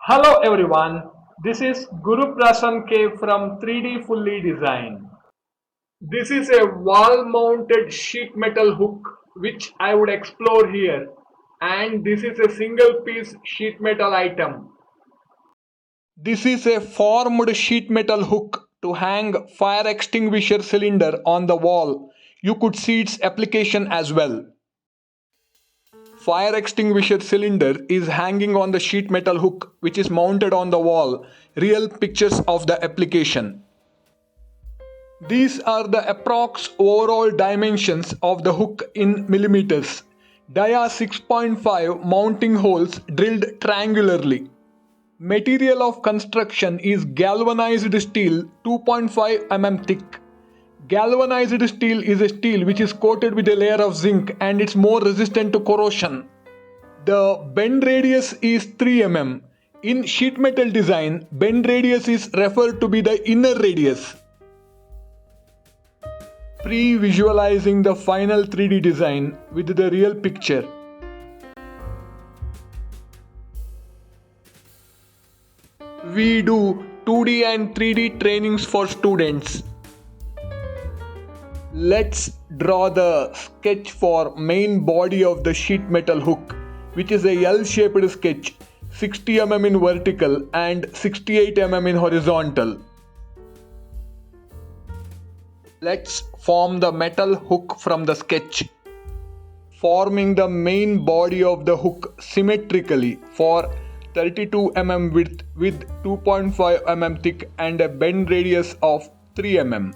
Hello everyone, this is Guru Prasan K from 3D Fully Design. This is a wall mounted sheet metal hook which I would explore here, and this is a single piece sheet metal item. This is a formed sheet metal hook to hang fire extinguisher cylinder on the wall. You could see its application as well. Fire extinguisher cylinder is hanging on the sheet metal hook which is mounted on the wall. Real pictures of the application. These are the approx overall dimensions of the hook in millimeters. Dia 6.5 mounting holes drilled triangularly. Material of construction is galvanized steel 2.5 mm thick. Galvanized steel is a steel which is coated with a layer of zinc and it's more resistant to corrosion. The bend radius is 3 mm. In sheet metal design, bend radius is referred to be the inner radius. Pre-visualizing the final 3D design with the real picture. We do 2D and 3D trainings for students. Let's draw the sketch for main body of the sheet metal hook, which is a L-shaped sketch, 60 mm in vertical and 68 mm in horizontal. Let's form the metal hook from the sketch. Forming the main body of the hook symmetrically for 32 mm width with 2.5 mm thick and a bend radius of 3 mm.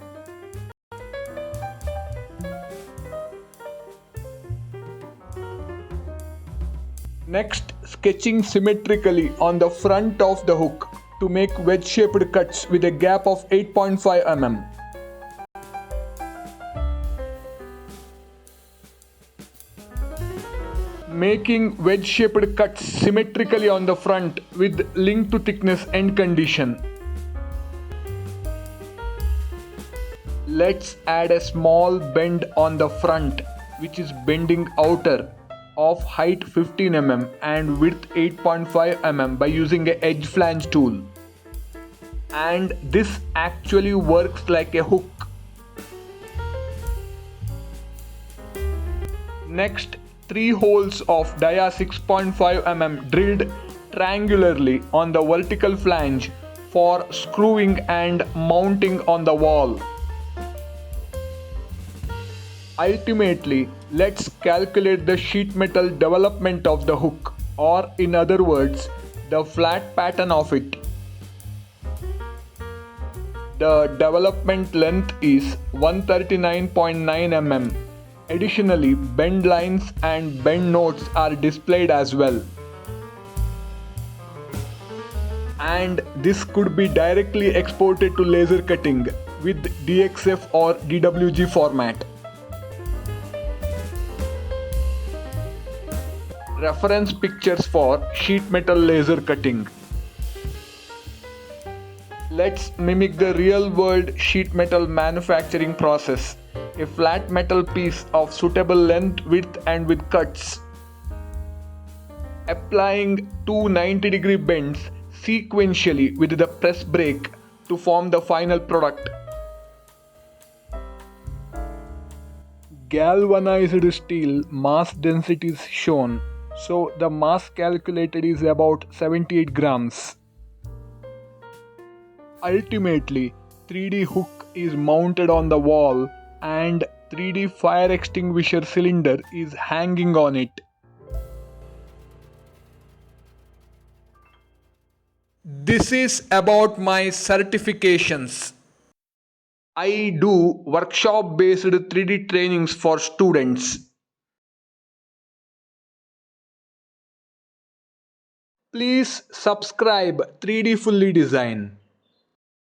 Next, sketching symmetrically on the front of the hook to make wedge-shaped cuts with a gap of 8.5 mm. Making wedge-shaped cuts symmetrically on the front with link to thickness end condition. Let's add a small bend on the front, which is bending outer of height 15 mm and width 8.5 mm by using a edge flange tool. And this actually works like a hook. Next, 3 holes of dia 6.5 mm drilled triangularly on the vertical flange for screwing and mounting on the wall. Ultimately, let's calculate the sheet metal development of the hook, or in other words, the flat pattern of it. The development length is 139.9 mm. Additionally, bend lines and bend notes are displayed as well. And this could be directly exported to laser cutting with DXF or DWG format. Reference pictures for sheet metal laser cutting. Let's mimic the real-world sheet metal manufacturing process. A flat metal piece of suitable length, width and with cuts. Applying two 90-degree bends sequentially with the press brake to form the final product. Galvanized steel mass density is shown, so the mass calculated is about 78 grams. Ultimately, 3D hook is mounted on the wall and 3D fire extinguisher cylinder is hanging on it. This is about my certifications. I do workshop based 3D trainings for students. Please subscribe 3D Fully Design.